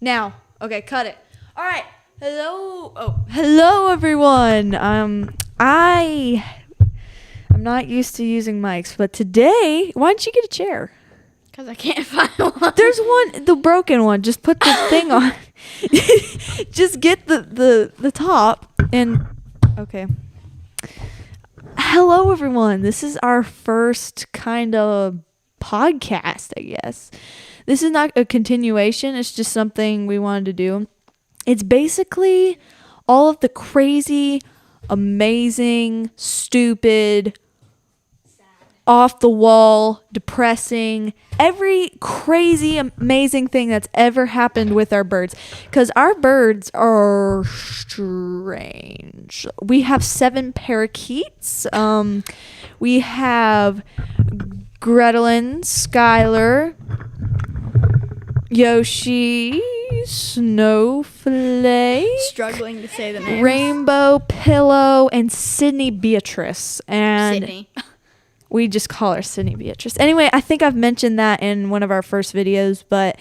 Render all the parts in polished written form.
Now. Okay, cut it. All right. Hello everyone. I'm not used to using mics, but today, why don't you get a chair? Because I can't find one. There's one, the broken one. Just put the thing on. Just get the top and okay. Hello everyone. This is our first kind of podcast, I guess. This is not a continuation. It's just something we wanted to do. It's basically all of the crazy, amazing, stupid, off the wall, depressing, every crazy, amazing thing that's ever happened with our birds. Because our birds are strange. We have 7 parakeets. We have Gretelin, Skylar, Yoshi, Snowflake, Struggling to say the name. Rainbow, Pillow, and Sydney Beatrice. And Sydney. we just call her Sydney Beatrice. Anyway, I think I've mentioned that in one of our first videos. But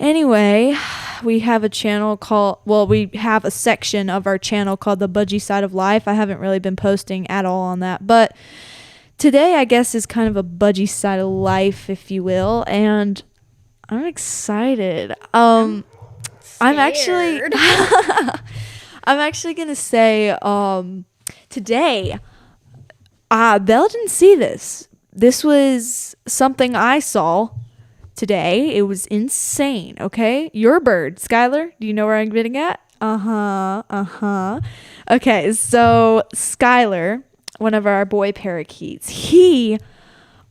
anyway, we have a channel we have a section of our channel called the Budgie Side of Life. I haven't really been posting at all on that. But today, I guess, is kind of a Budgie Side of Life, if you will. And I'm excited. I'm actually gonna say today Belle didn't see this. This was something I saw today. It was insane. Okay, your bird, Skylar. Do you know where I'm getting at? Okay, so Skylar, one of our boy parakeets,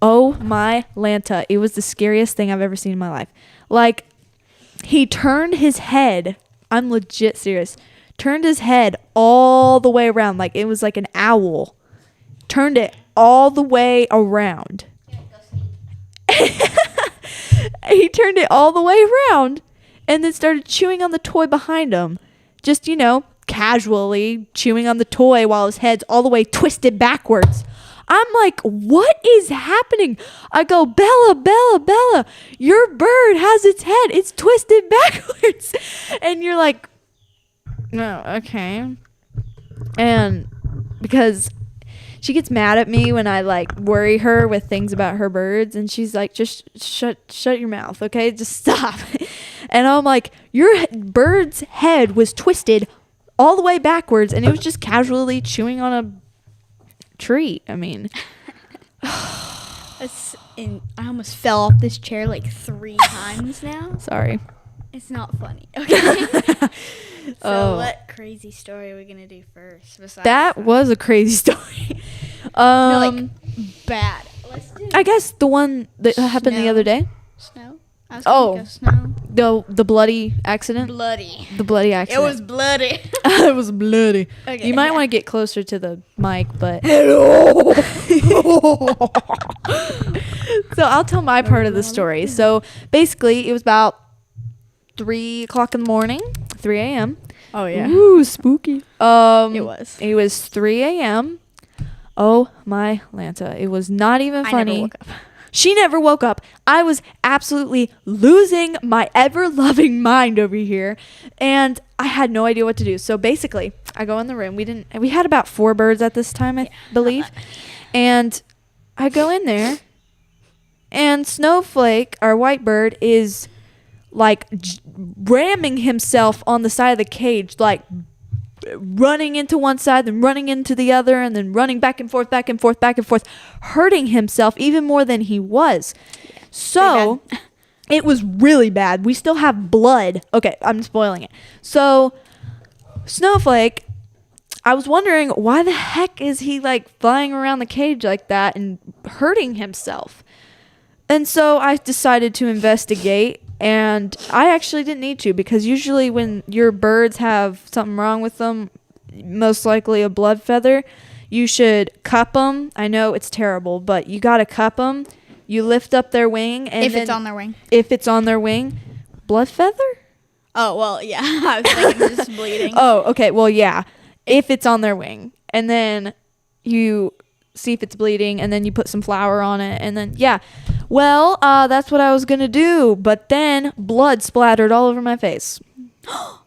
oh my Lanta, it was the scariest thing I've ever seen in my life. Like, he turned his head, I'm legit serious, turned his head all the way around, like it was like an owl. Turned it all the way around. He turned it all the way around and then started chewing on the toy behind him. Just, casually chewing on the toy while his head's all the way twisted backwards. I'm like, what is happening? I go, Bella, your bird has its head. It's twisted backwards. And you're like, no, okay. And because she gets mad at me when I worry her with things about her birds. And she's like, just shut your mouth, okay? Just stop. And I'm like, your bird's head was twisted all the way backwards. And it was just casually chewing on a tree. I mean, I almost fell off this chair 3 times now. Sorry. It's not funny. Okay. So what crazy story are we gonna do first? Besides that was a crazy story. No, bad. Let's do. I guess the one that happened the other day. Snow. I was gonna go snow. The bloody accident. Bloody. The bloody accident. It was bloody. It was bloody. Okay. You might want to get closer to the mic, but Hello. So I'll tell my part of the story. So basically, it was about 3 o'clock in the morning, 3 a.m. Oh yeah. Ooh, spooky. It was. It was 3 a.m. Oh my Lanta! It was not even funny. I never woke up. She never woke up. I was absolutely losing my ever-loving mind over here, and I had no idea what to do. So basically, I go in the room. We had about 4 birds at this time, I believe, and I go in there, and Snowflake, our white bird, is ramming himself on the side of the cage, running into one side, then running into the other, and then running back and forth, hurting himself even more than he was. So it was really bad. We still have blood. Okay, I'm spoiling it. So Snowflake, I was wondering, why the heck is he flying around the cage like that and hurting himself? And so I decided to investigate. And I actually didn't need to, because usually when your birds have something wrong with them, most likely a blood feather, you should cup them. I know it's terrible, but you got to cup them. You lift up their wing. And if it's on their wing. If it's on their wing. Blood feather? Oh, well, yeah. I was thinking just bleeding. Oh, okay. Well, yeah. If it's on their wing. And then you see if it's bleeding, and then you put some flour on it. And then, yeah. Well, that's what I was going to do. But then blood splattered all over my face.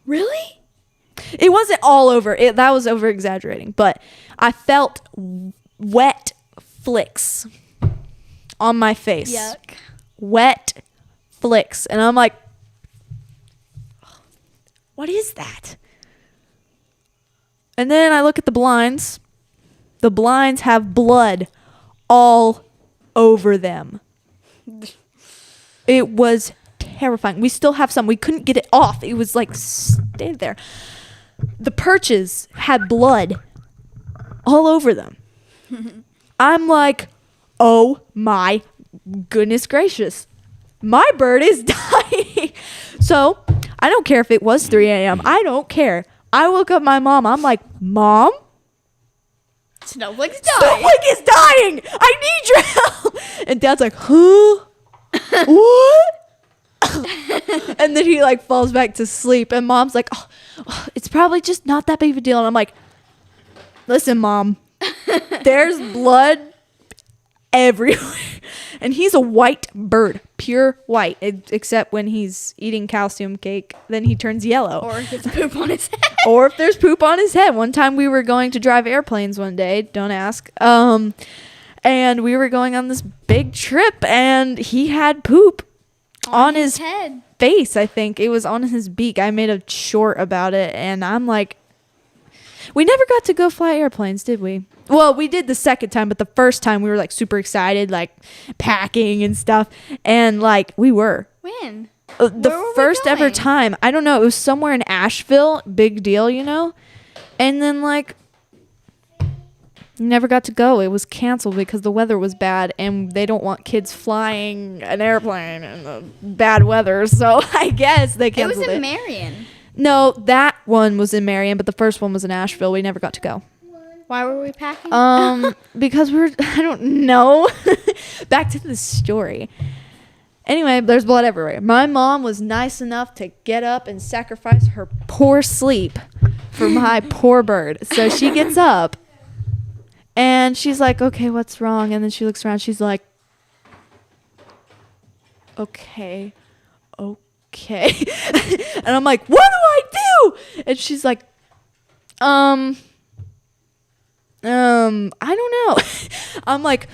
Really? It wasn't all over. That was over exaggerating. But I felt wet flicks on my face. Yuck. Wet flicks. And I'm like, what is that? And then I look at the blinds. The blinds have blood all over them. It was terrifying. We still have some. We couldn't get it off. It was like stayed there. The perches had blood all over them. I'm like, oh my goodness gracious. My bird is dying. So I don't care if it was 3 a.m. I don't care. I woke up my mom. I'm like, Mom? Snowflake's dying. Snowflake is dying. I need your help. And Dad's like, huh? What? And then he like falls back to sleep. And Mom's like, oh, it's probably just not that big of a deal. And I'm like, listen, Mom, there's blood everywhere. And he's a white bird, pure white, except when he's eating calcium cake, then he turns yellow. Or if it's poop on his head. Or if there's poop on his head. One time we were going to drive airplanes one day, don't ask. And we were going on this big trip, and he had poop on his head. Face, I think. It was on his beak. I made a short about it, and I'm like, we never got to go fly airplanes, did we? Well, we did the second time, but the first time we were like super excited, like packing and stuff. And like we were. When? The first ever time. I don't know. It was somewhere in Asheville. Big deal, you know? And then like never got to go. It was canceled because the weather was bad and they don't want kids flying an airplane in the bad weather. So I guess they canceled it. It was in Marion. No, that one was in Marion, but the first one was in Asheville. We never got to go. Why were we packing? Because I don't know. Back to the story. Anyway, there's blood everywhere. My mom was nice enough to get up and sacrifice her poor sleep for my poor bird. So she gets up and she's like, okay, what's wrong? And then she looks around. She's like, okay. And I'm like, what do I do? And she's like, I don't know. I'm like,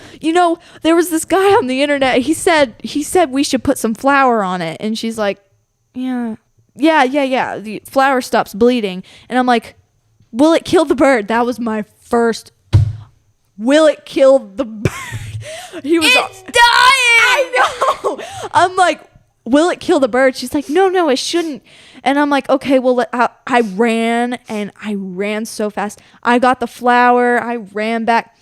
there was this guy on the internet. He said we should put some flour on it. And she's like, yeah. The flour stops bleeding. And I'm like, will it kill the bird? That was my first. Will it kill the bird? It's dying. I know. I'm like, will it kill the bird? She's like, no, it shouldn't. And I'm like, okay, well, I ran so fast. I got the flour. I ran back.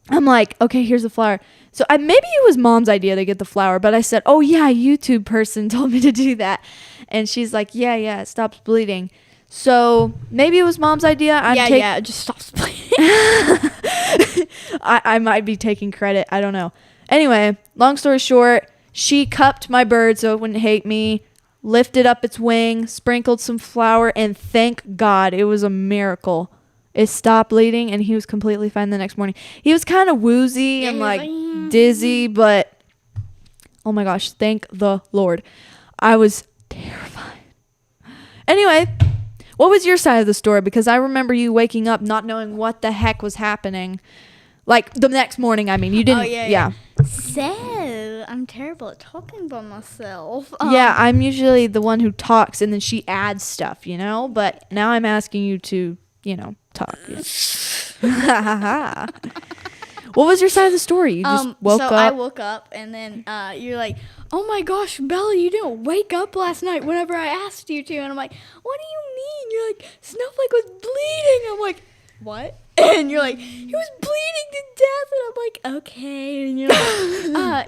I'm like, okay, here's the flour. So maybe it was Mom's idea to get the flour, but I said, oh yeah, a YouTube person told me to do that. And she's like, yeah, it stops bleeding. So maybe it was Mom's idea. It just stops bleeding. I might be taking credit. I don't know. Anyway, long story short, she cupped my bird so it wouldn't hate me, lifted up its wing, sprinkled some flour, and thank God, it was a miracle. It stopped bleeding, and he was completely fine the next morning. He was kind of woozy and like dizzy, but oh my gosh, thank the Lord. I was terrified. Anyway, what was your side of the story? Because I remember you waking up not knowing what the heck was happening. Like the next morning, I mean, you didn't. Oh, yeah. So, I'm terrible at talking by myself. Yeah, I'm usually the one who talks and then she adds stuff, But now I'm asking you to, talk. What was your side of the story? You just woke up? I woke up and then you're like, oh my gosh, Bella, you didn't wake up last night whenever I asked you to. And I'm like, what do you mean? You're like, Snowflake was bleeding. I'm like, what? And you're like, he was bleeding to death. And I'm like, okay. And you're like,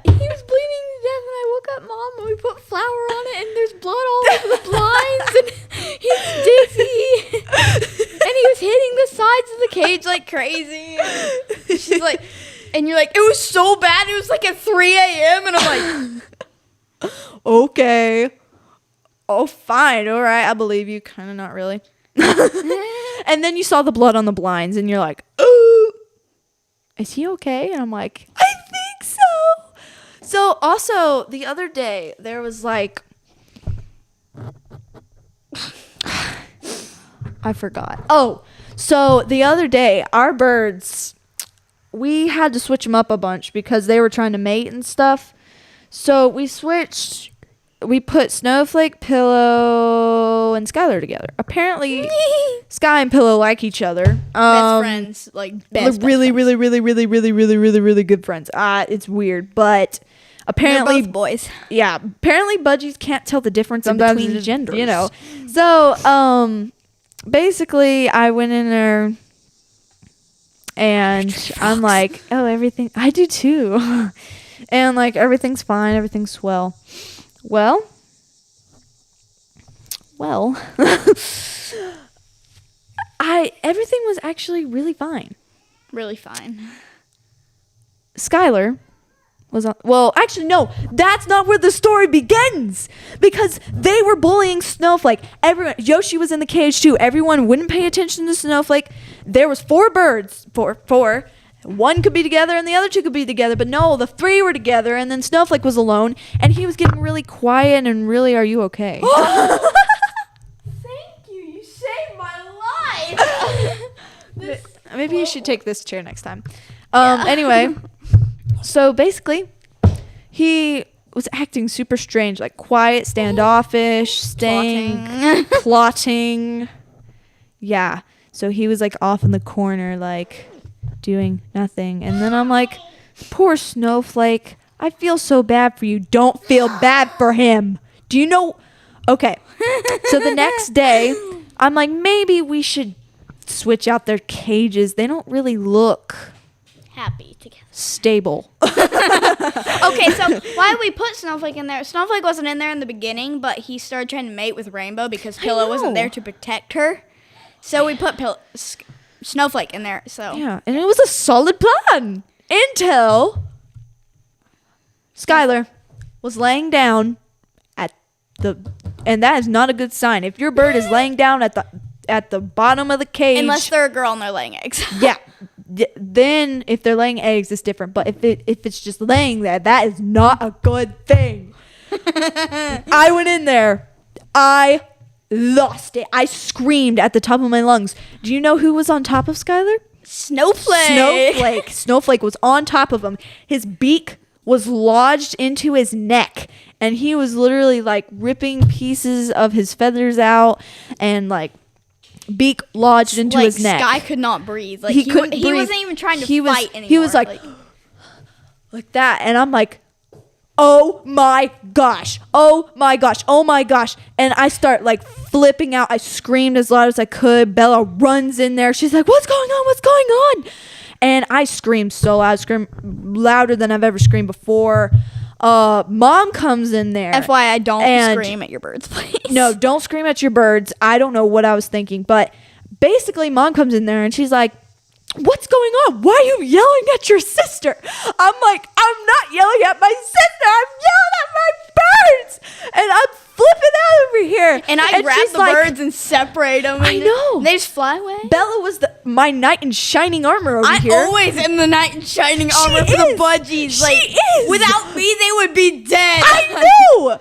he was bleeding to death. And I woke up Mom and we put flour on it. And there's blood all over the blinds. And he's dizzy. And he was hitting the sides of the cage like crazy. And she's like, and you're like, it was so bad. It was like at 3 a.m. And I'm like, okay. Oh, fine. All right. I believe you. Kind of not really. And then you saw the blood on the blinds and you're like, oh, is he okay? And I'm like, I think so. So also the other day there was like I forgot. Oh, so the other day our birds, we had to switch them up a bunch because they were trying to mate and stuff. So we put Snowflake, Pillow, and Skylar together. Apparently Sky and Pillow like each other. Best friends, like best really, friends. really good friends. It's weird, but apparently They're both boys. Yeah, apparently budgies can't tell the difference Sometimes between it's- genders. You know. So basically I went in there and I'm like, oh, everything, I do too. And like everything's fine, everything's swell. Well, everything was actually really fine. Really fine. Skylar was on. Well, actually, no. That's not where the story begins. Because they were bullying Snowflake. Everyone, Yoshi was in the cage too. Everyone wouldn't pay attention to Snowflake. There was 4 birds. Four. One could be together and the other 2 could be together. But no, the 3 were together. And then Snowflake was alone. And he was getting really quiet and really, are you okay? Thank you. You saved my life. Maybe you should take this chair next time. Anyway, so basically, he was acting super strange, like quiet, standoffish, staying, plotting. Yeah. So he was like off in the corner, like doing nothing. And then I'm like, poor Snowflake. I feel so bad for you. Don't feel bad for him. Do you know? Okay. So the next day, I'm like, maybe we should switch out their cages. They don't really look Happy together. stable. Okay, so why we put Snowflake in there? Snowflake wasn't in there in the beginning, but he started trying to mate with Rainbow because Pillow wasn't know. there to protect her. So we put Snowflake in there. So Yeah, and it was a solid plan until Skylar was laying down and that is not a good sign. If your bird is laying down at the bottom of the cage, unless they're a girl and they're laying eggs. yeah, then if they're laying eggs, it's different. But if it's just laying there, that is not a good thing. I went in there. I lost it. I screamed at the top of my lungs. Do you know who was on top of Skylar? Snowflake. Snowflake was on top of him. His beak was lodged into his neck, and he was literally like ripping pieces of his feathers out, and like beak lodged into his neck. Sky could not breathe. Like He couldn't He breathe. wasn't even trying to He was- fight anymore. he was like that, and I'm like, oh my gosh, oh my gosh, oh my gosh. And I start like flipping out. I screamed as loud as I could. Bella runs in there. She's like, what's going on? What's going on? And I screamed so loud, screamed louder than I've ever screamed before. Mom comes in there. FYI, don't and- scream at your birds, please. No, don't scream at your birds. I don't know what I was thinking, but basically Mom comes in there and she's like, what's going on? Why are you yelling at your sister? I'm like, I'm not yelling at my sister. I'm yelling at my birds. And I'm flipping out over here. And I grab she's the like, birds and separate them. I know. They just fly away. Bella was my knight in shining armor over I here. always am the knight in shining armor for the budgies. She is. Without me, they would be dead. I knew.